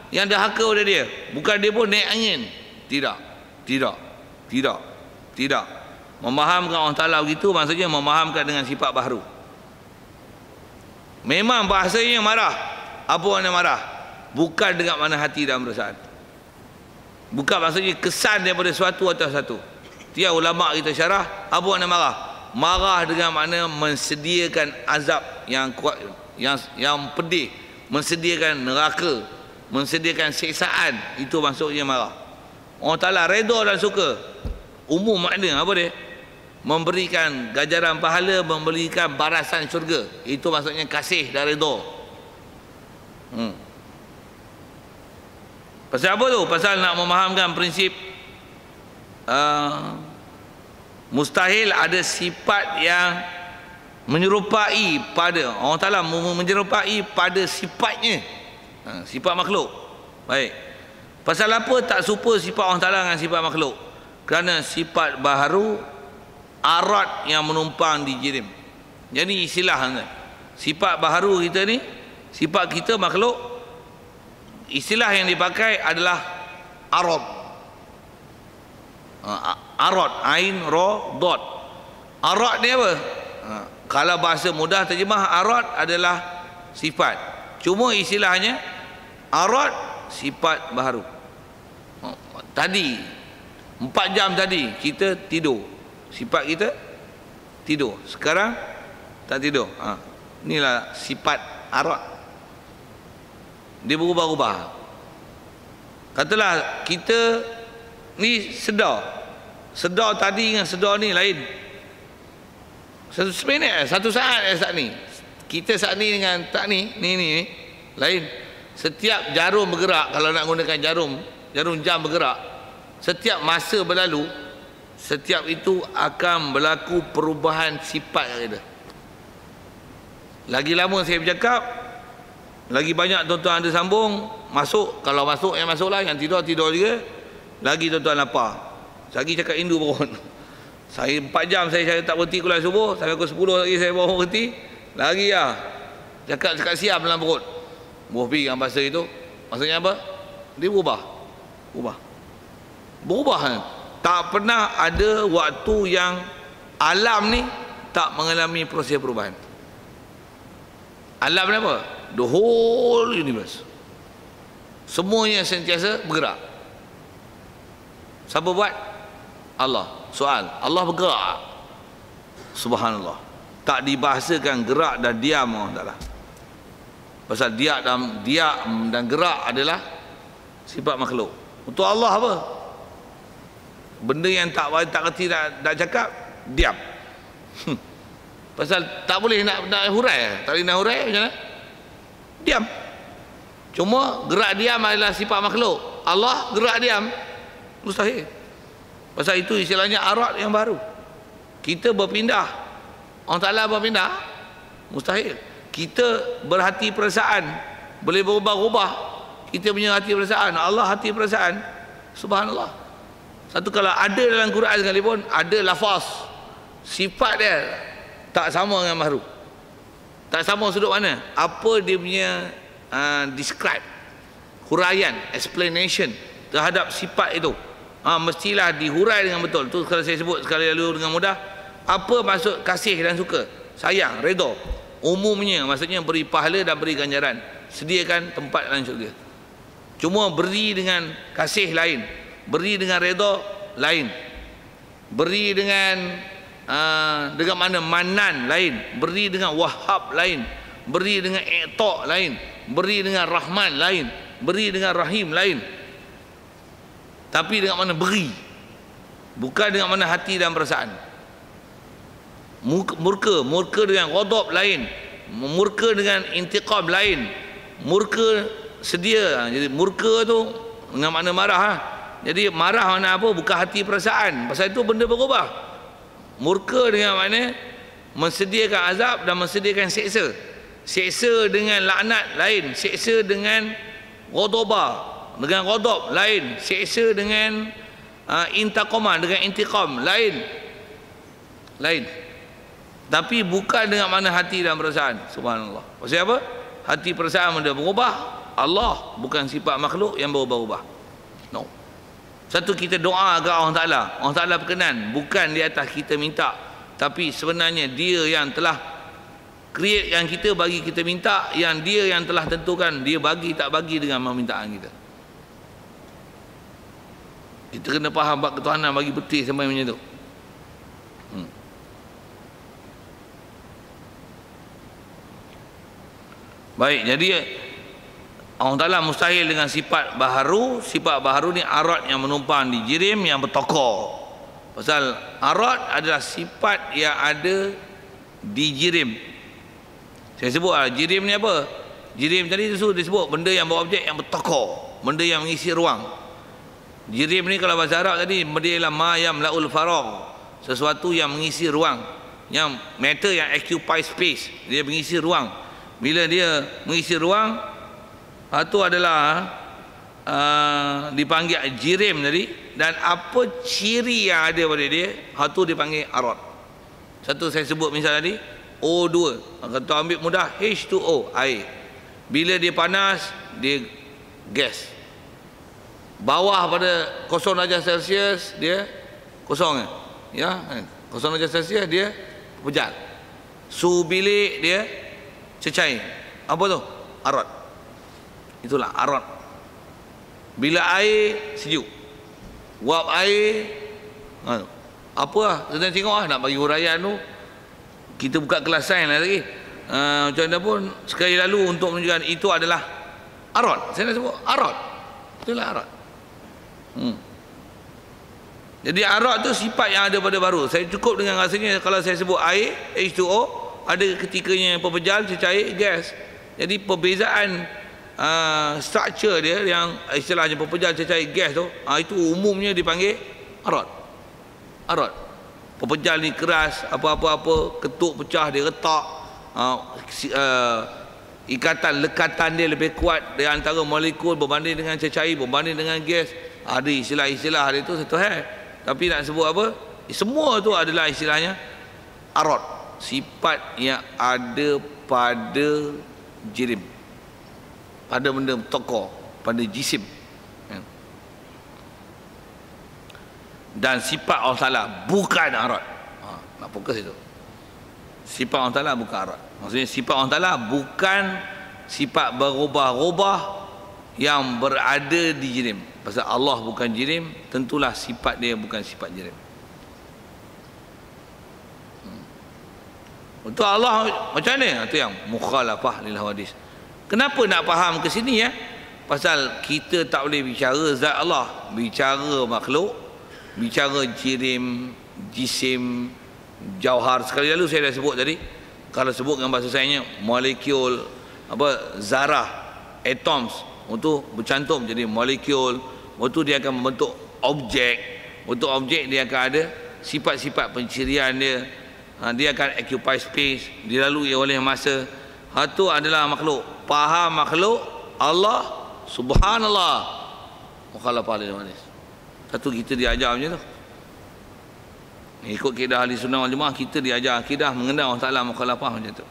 Yang dahaka pada dia. Bukan dia pun naik angin. Tidak. Tidak. Tidak. Tidak. Memahamkan Allah Ta'ala begitu, maksudnya memahamkan dengan sifat baharu. Memang bahasanya marah. Apa makna marah? Bukan dengan mana hati dan perasaan. Bukan maksudnya kesan daripada suatu atau satu. Tiap ulama kita syarah, apa makna marah? Marah dengan makna mensediakan azab yang kuat, yang pedih, mensediakan neraka, mensediakan siksaan. Itu maksudnya marah. Allah Ta'ala redha dan suka. Umum makna apa dia? Memberikan ganjaran pahala, memberikan balasan syurga. Itu maksudnya kasih dan redha. Pasal apa tu? Pasal nak memahamkan prinsip mustahil ada sifat yang menyerupai pada Allah Ta'ala, menyerupai pada sifatnya, sifat makhluk. Baik. Pasal apa tak serupa sifat Allah Ta'ala dengan sifat makhluk? Kerana sifat baharu arat yang menumpang di jirim. Jadi istilah sifat baharu kita ni, sifat kita makhluk, istilah yang dipakai adalah arad. Arad, ain, ra, dot. Arad ni apa? Kalau bahasa mudah terjemah, arad adalah sifat. Cuma istilahnya arad sifat baharu. Tadi 4 jam tadi kita tidur, sifat kita tidur. Sekarang tak tidur. Inilah sifat arad. Dia berubah-ubah. Katalah kita ni sedar tadi dengan sedar ni lain. Satu minit, satu saat saat ni. Kita saat ni dengan tak ni lain. Setiap jarum bergerak, kalau nak gunakan jarum jam bergerak, setiap masa berlalu, setiap itu akan berlaku perubahan sifat kita. Lagi lama saya bercakap, lagi banyak tuan-tuan ada sambung, masuk. Kalau masuk, yang masuklah. Yang tidur juga. Lagi tuan-tuan lapar. Lagi cakap Hindu pun. Saya 4 jam saya tak berhenti kuliah subuh. Sampai pukul 10 lagi saya baru berhenti. Lagi lah. Cakap siap dalam perut. Berhenti dengan bahasa itu. Maksudnya apa? Dia berubah. Berubah. Tak pernah ada waktu yang alam ni tak mengalami proses perubahan. Alam ni apa? The whole universe. Semuanya sentiasa bergerak. Siapa buat? Allah. Soal, Allah bergerak. Subhanallah. Tak dibahasakan gerak dan diam Allah Ta'ala. Pasal diam dan gerak adalah sifat makhluk. Untuk Allah apa? Benda yang tak kerti nak cakap, diam. Pasal tak boleh nak hurai. Tak boleh nak hurai, macam mana? Diam. Cuma gerak diam adalah sifat makhluk. Allah gerak diam mustahil. Pasal itu istilahnya arad yang baru. Kita berpindah, Allah Ta'ala berpindah, mustahil. Kita berhati perasaan, boleh berubah-ubah. Kita punya hati perasaan, Allah hati perasaan. Subhanallah. Satu kalau ada dalam Quran sekalipun, ada lafaz, sifat dia tak sama dengan baharu. Tak sama sudut mana? Apa dia punya describe, huraian, explanation terhadap sifat itu. Mestilah dihurai dengan betul. Tu kalau saya sebut sekali lalu dengan mudah. Apa maksud kasih dan suka? Sayang, redha. Umumnya maksudnya beri pahala dan beri ganjaran. Sediakan tempat dalam syurga. Cuma beri dengan kasih lain, beri dengan redha lain, beri dengan mana manan lain, beri dengan wahab lain, beri dengan i'ta lain, beri dengan rahman lain, beri dengan rahim lain. Tapi dengan mana beri, bukan dengan mana hati dan perasaan. Murka dengan ghadab lain, murka dengan intiqam lain, murka sedia. Jadi murka tu dengan makna marah. Jadi marah makna apa? Bukan hati perasaan. Pasal itu benda berubah. Murka dengan makna mensediakan azab dan mensediakan seksa. Seksa dengan laknat lain, seksa dengan ghadabah, dengan ghadab lain, seksa dengan intaqama, dengan intiqam lain. Tapi bukan dengan mana hati dan perasaan. Subhanallah. Pasal apa? Hati perasaan benda berubah, Allah, bukan sifat makhluk yang berubah-ubah. No. Satu, kita doa ke Allah Ta'ala, Allah Ta'ala berkenan, bukan di atas kita minta, tapi sebenarnya dia yang telah create yang kita bagi kita minta, yang dia yang telah tentukan dia bagi tak bagi dengan permintaan kita. Kita kena faham bab ketuhanan bagi betul sampai macam tu. Baik, jadi Allah Ta'ala mustahil dengan sifat baharu. Sifat baharu ni arat yang menumpang di jirim yang bertokor. Pasal arat adalah sifat yang ada di jirim. Saya sebut jirim ni apa? Jirim tadi disebut benda yang berobjek yang bertokor, benda yang mengisi ruang. Jirim ni kalau bahasa Arab tadi, benda ialah ma yamla'ul faragh, sesuatu yang mengisi ruang, yang matter yang occupy space, dia mengisi ruang. Bila dia mengisi ruang, itu adalah dipanggil jirim tadi. Dan apa ciri yang ada pada dia, itu dipanggil arat. Satu saya sebut misal tadi, O2, kata ambil mudah, H2O, air. Bila dia panas, dia gas. Bawah pada 0 darjah Celsius dia kosong, ya, 0 darjah Celsius dia pejal. Suhu bilik dia cecair. Apa tu? Arat. Itulah arat. Bila air sejuk, wap air, apa lah, sedang tengok lah, nak bagi huraian tu kita buka kelas sains lah lagi. Macam mana pun sekali lalu untuk menunjukkan itu adalah arat. Saya nak sebut arat, itulah arat. Jadi arat tu sifat yang ada pada baru. Saya cukup dengan rasanya kalau saya sebut air, H2O, ada ketikanya pepejal, cecair, gas. Jadi perbezaan structure dia yang istilahnya pepejal, cecair, gas tu, itu umumnya dipanggil arat. Arat. Pepejal ni keras, apa-apa, ketuk pecah dia retak, ikatan lekatan dia lebih kuat di antara molekul berbanding dengan cecair, berbanding dengan gas. Ada istilah-istilah dia tu satu hal. Tapi nak sebut apa? Semua tu adalah istilahnya arat, sifat yang ada pada jirim, pada benda tokor, pada jisim. Dan sifat Allah Ta'ala bukan arat. Nak fokus itu. Sifat Allah Ta'ala bukan arat. Maksudnya sifat Allah Ta'ala bukan sifat berubah-ubah yang berada di jirim. Pasal Allah bukan jirim, tentulah sifat dia bukan sifat jirim. Untuk Allah macam mana? Itu yang mukhalafah lil hawadis. Kenapa nak faham ke sini ya? Pasal kita tak boleh bicara zat Allah, bicara makhluk, bicara jirim, jisim, jauhar. Sekali lalu saya dah sebut tadi, kalau sebut dengan bahasa sainsnya molekul, zarah, atoms, itu bercantum jadi molekul. Itu dia akan membentuk objek. Untuk objek dia akan ada sifat-sifat pencirian dia. Dia akan occupy space, dilalui oleh masa. Itu adalah makhluk. Faham makhluk Allah, subhanallah, mukhalafah lil hawadis. Satu, kita diajar macam tu. Ikut akidah ahli sunnah wal jemaah, kita diajar akidah mengenal Allah Ta'ala mukhalafah macam tu.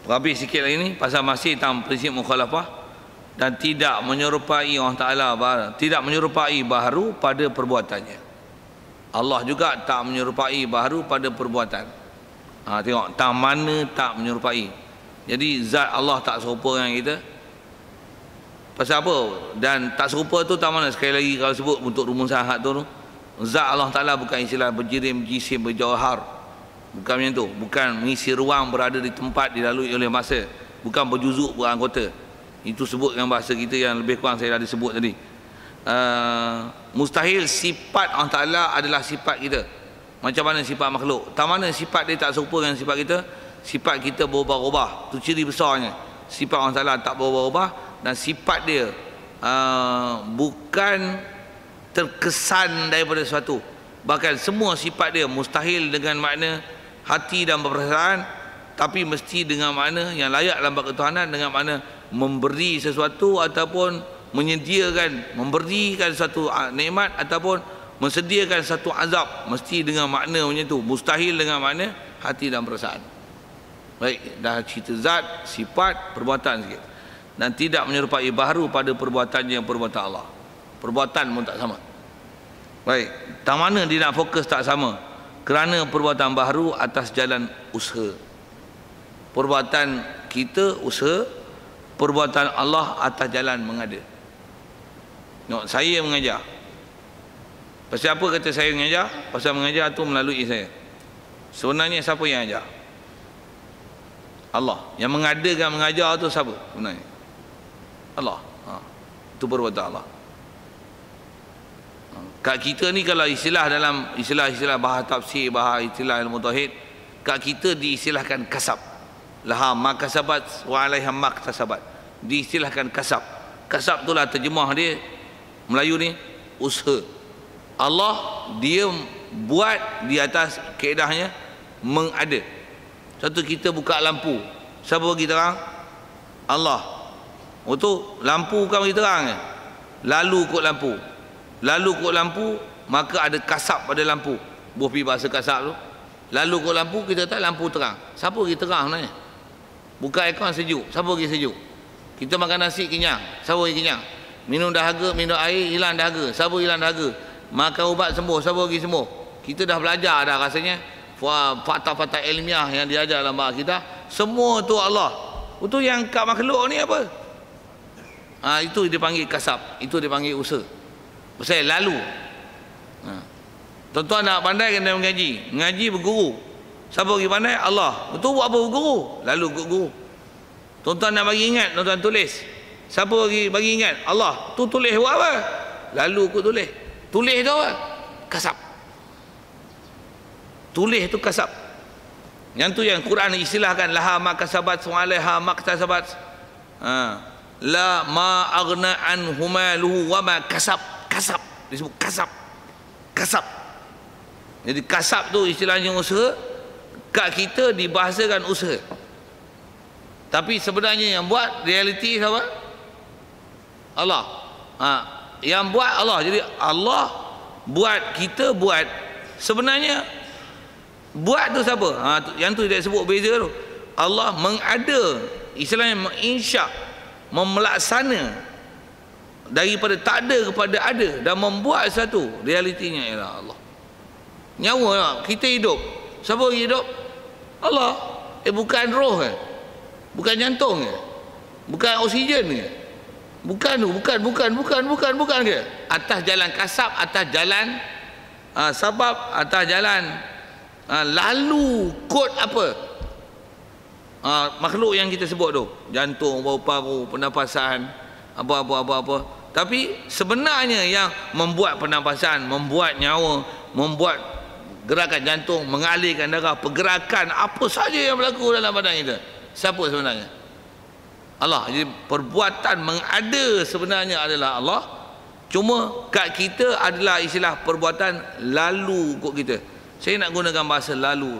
Habis sikit lagi ni pasal masih tentang prinsip mukhalafah dan tidak menyerupai Allah Ta'ala, tidak menyerupai baharu pada perbuatannya. Allah juga tak menyerupai baharu pada perbuatan. Tengok, tak mana tak menyerupai. Jadi zat Allah tak serupa dengan kita. Pasal apa? Dan tak serupa tu tak mana? Sekali lagi kalau sebut untuk rumusan hak tu, zat Allah Ta'ala bukan istilah berjirim, jisim, berjauhar. Bukan macam tu. Bukan mengisi ruang, berada di tempat, dilalui oleh masa. Bukan berjuzuk, beranggota. Itu sebut dengan bahasa kita yang lebih kurang saya dah disebut tadi. Mustahil sifat Allah Ta'ala adalah sifat kita. Macam mana sifat makhluk? Tak mana sifat dia tak serupa dengan sifat kita? Sifat kita berubah-ubah. Itu ciri besarnya. Sifat Allah Ta'ala tak berubah-ubah. Dan sifat dia bukan terkesan daripada sesuatu. Bahkan semua sifat dia mustahil dengan makna hati dan perasaan, tapi mesti dengan makna yang layak dalam bab ketuhanan, dengan makna memberi sesuatu ataupun menyediakan, memberikan satu nikmat ataupun Mensediakan satu azab mesti dengan makna macam tu, mustahil dengan makna hati dan perasaan. Baik, dah cerita zat, sifat, perbuatan sikit. Dan tidak menyerupai baharu pada perbuatannya yang perbuatan Allah. Perbuatan pun tak sama. Baik, tak mana dia nak fokus tak sama. Kerana perbuatan baharu atas jalan usaha. Perbuatan kita usaha, perbuatan Allah atas jalan mengada. Tengok, saya mengajar. Pasal apa kata saya mengajar? Pasal mengajar tu melalui saya. Sebenarnya siapa yang ajar? Allah. Yang mengadakan mengajar tu siapa sebenarnya? Allah. Itu perbuatan Allah. Kat kita ni kalau istilah dalam istilah bahasa tafsir, bahasa istilah ilmu tauhid, kat kita diistilahkan kasab. Laha ma kasabat wa 'alaiha ma iktasabat. Diistilahkan kasab. Kasab itulah terjemah dia Melayu ni usaha. Allah dia buat di atas kaedahnya mengada. Satu kita buka lampu, siapa bagi terang? Allah. Untuk lampu bukan bagi terang. Lalu kot lampu. Lalu kot lampu, maka ada kasab pada lampu. Buah pi bahasa kasab tu. Lalu kot lampu, kita tak lampu terang. Siapa bagi terang sebenarnya? Buka aircon sejuk, siapa bagi sejuk? Kita makan nasi kenyang, siapa bagi kenyang? Minum dahaga, minum air hilang dahaga, siapa hilang dahaga? Makan ubat sembuh, siapa bagi sembuh? Kita dah belajar dah rasanya fakta-fakta ilmiah yang diajar dalam bahasa kita. Semua tu Allah. Itu yang kat makhluk ni apa? Itu dipanggil kasab, itu dipanggil usaha. Pasal lalu. Tuan-tuan nak pandai kena mengaji. Mengaji berguru. Siapa bagi pandai? Allah. Betul buat apa berguru? Lalu ikut guru. Tuan-tuan nak bagi ingat, tuan-tuan tulis. Siapa bagi ingat? Allah. Tu tulis buat apa? Lalu ikut tulis. Tulis tu apa? Kasab. Tulis tu kasab. Yang tu yang Quran istilahkan laha ma kasabat wa 'alaiha ma iktasabat. La ma aghna anhu maluhu wa ma kasab. Kasab disebut kasab. Kasab. Jadi kasab tu istilahnya usaha. Kat kita dibahasakan usaha. Tapi sebenarnya yang buat realiti siapa? Allah. Yang buat Allah. Jadi Allah buat, kita buat. Sebenarnya buat tu siapa? Yang tu dia sebut beza tu. Allah mengada, istilahnya menginsya, memelaksana daripada tak ada kepada ada dan membuat satu. Realitinya ialah Allah. Nyawa kita hidup. Siapa bagi hidup? Allah. Bukan roh ke? Bukan jantung ke? Bukan oksigen ke? Bukan ke? Atas jalan kasab, atas jalan sabab, atas jalan lalu kod apa? Makhluk yang kita sebut tu, jantung, paru-paru, pernafasan, apa. Tapi sebenarnya yang membuat pernafasan, membuat nyawa, membuat gerakan jantung, mengalirkan darah, pergerakan apa saja yang berlaku dalam badan kita, siapa sebenarnya? Allah. Jadi perbuatan mengada sebenarnya adalah Allah. Cuma kat kita adalah istilah perbuatan lalu kot kita. Saya nak gunakan bahasa lalu.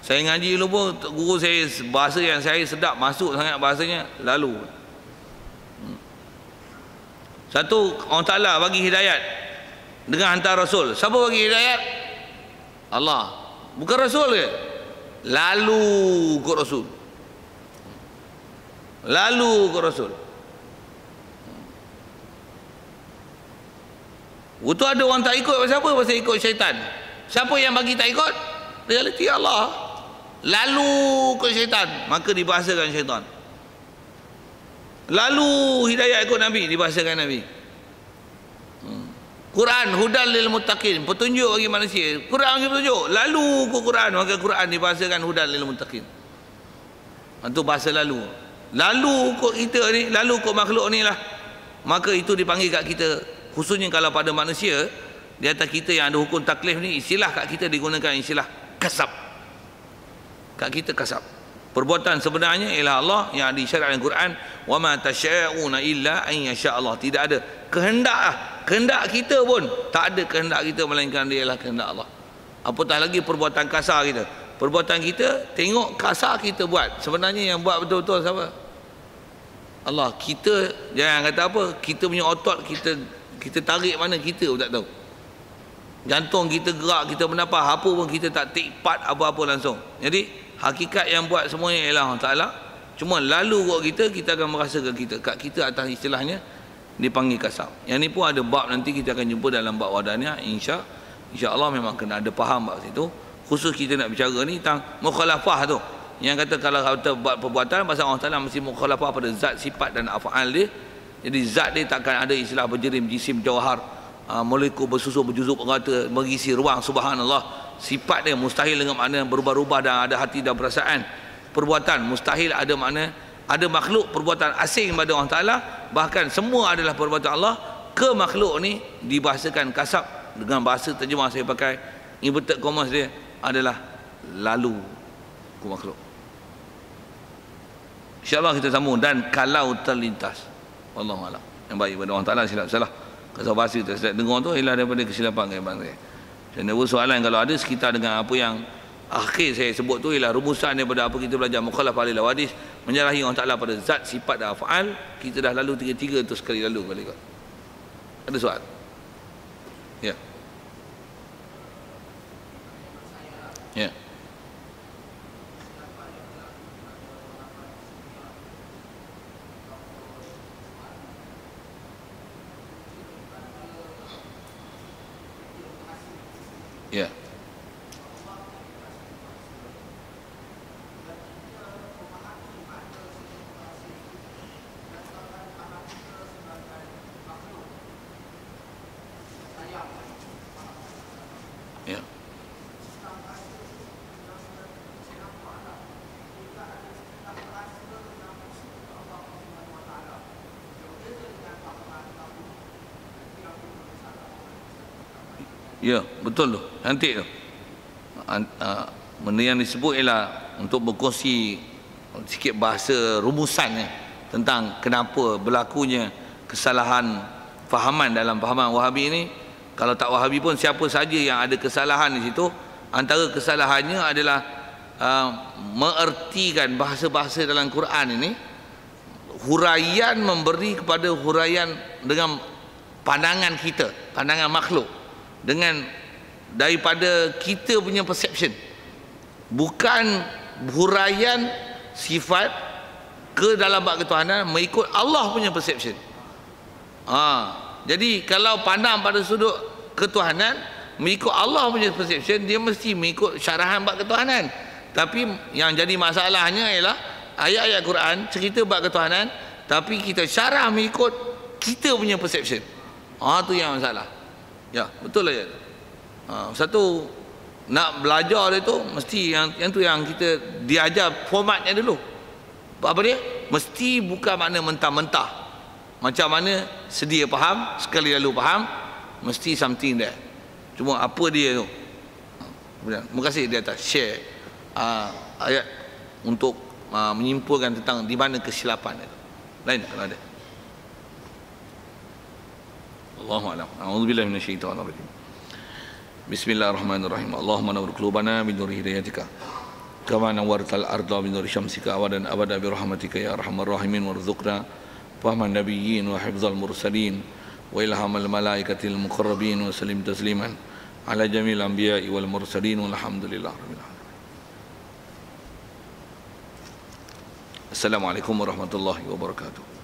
Saya ngaji dulu pun guru saya, bahasa yang saya sedap, masuk sangat bahasanya lalu. Satu, Allah Ta'ala bagi hidayat dengan hantar Rasul. Siapa bagi hidayat? Allah. Bukan Rasul ke? Lalu kot Rasul. Lalu ke Rasul. Itu ada orang tak ikut pasal apa? Pasal ikut syaitan. Siapa yang bagi tak ikut? Realiti Allah. Lalu ke syaitan, maka dibahasakan syaitan. Lalu hidayah ikut Nabi, dibahasakan Nabi. Quran hudan lil muttaqin, petunjuk bagi manusia. Quran bagi petunjuk. Lalu ke Quran, maka Quran dibahasakan hudan lil muttaqin. Itu bahasa lalu. Lalu kok kita ni, lalu kok makhluk ni lah, maka itu dipanggil kat kita, khususnya kalau pada manusia di atas kita yang ada hukum taklif ni, istilah kat kita digunakan istilah kasab. Kat kita kasab. Perbuatan sebenarnya ialah Allah yang disyariatkan Quran, wa ma tasya'una illa an yasha Allah. Tidak ada kehendak lah. Kehendak kita pun tak ada kehendak kita, melainkan dia ialah kehendak Allah. Apatah lagi perbuatan kasar kita. Perbuatan kita, tengok kasar kita buat, sebenarnya yang buat betul-betul siapa? Allah. Kita jangan kata apa, kita punya otot kita Kita tarik mana kita pun tak tahu. Jantung kita gerak, kita bernafas, apa pun kita tak take part apa-apa langsung. Jadi hakikat yang buat semuanya ialah Allah Ta'ala. Cuma lalu kot kita akan merasakan kat kita atas istilahnya dipanggil kasab. Yang ni pun ada bab, nanti kita akan jumpa dalam bab wadaniyah, insya-Allah memang kena ada faham bab situ. Khusus kita nak bicara ni tentang mukhalafah tu. Yang kata kalau kita buat perbuatan pasal Allah Ta'ala mesti mukhalafah pada zat, sifat dan af'al dia. Jadi zat dia takkan ada istilah berjerim, jisim, jawhar, molekul bersusun, berjuzuk, berkata, mengisi ruang, subhanallah. Sifat dia mustahil dengan makna berubah-ubah dan ada hati dan perasaan. Perbuatan mustahil ada makna, ada makhluk perbuatan asing pada Allah Ta'ala. Bahkan semua adalah perbuatan Allah. Ke makhluk ni dibahasakan kasab dengan bahasa terjemah saya pakai inverted commas dia adalah lalu ke makhluk. InsyaAllah kita sambung. Dan kalau terlintas, Wallahualam, yang baik pada Allah Ta'ala silap salah. Kalau bahasa kita sedap dengar tu ialah daripada kesilapan kehidupan saya. Dan soalan kalau ada sekitar dengan apa yang akhir saya sebut tu ialah rumusan daripada apa kita belajar mukhalafah lil hawadis, menyalahi Allah Ta'ala pada zat, sifat dan af'al. Kita dah lalu tiga-tiga tu sekali lalu balik. Ada soal? Ya. Ya. Ya. Ya. Ya, betul tu. Cantik tu. Benda yang disebut ialah untuk berkongsi sikit bahasa rumusan tentang kenapa berlakunya kesalahan fahaman dalam fahaman Wahabi ini. Kalau tak Wahabi pun siapa saja yang ada kesalahan di situ, antara kesalahannya adalah mengertikan bahasa-bahasa dalam Quran ini, huraian memberi kepada huraian dengan pandangan kita, pandangan makhluk, dengan daripada kita punya perception, bukan huraian sifat ke dalam bab ketuhanan mengikut Allah punya perception. Jadi kalau pandang pada sudut ketuhanan mengikut Allah punya perception, dia mesti mengikut syarahan bab ketuhanan. Tapi yang jadi masalahnya ialah ayat-ayat Quran cerita bab ketuhanan, tapi kita syarah mengikut kita punya perception. Tu yang masalah. Ya, betul lah ya. Satu nak belajar dia tu mesti yang tu yang kita diajar formatnya dulu. Apa dia? Mesti bukan makna mentah-mentah. Macam mana sedia faham, sekali lalu faham, mesti something there. Cuma apa dia tu? Terima kasih di atas share ayat untuk menyimpulkan tentang di mana kesilapan itu. Lain kalau ada. Allahu a'lam. A'udzubillahi minasyaitonir rajim. Bismillahirrahmanirrahim. Allahumma nawwir qulubana bi nuri hidayatika kama nawwartal arda bi nuri syamsika awadan abada bi rahmatika ya arhamar rahimin warzuqna fahman nabiyyin wa hifdzal mursalin wa ilhamal malaikatil muqarrabin wa sallim tasliman ala jamil anbiya'i wal mursalin walhamdulillahi rabbil alamin. Assalamualaikum warahmatullahi wabarakatuh.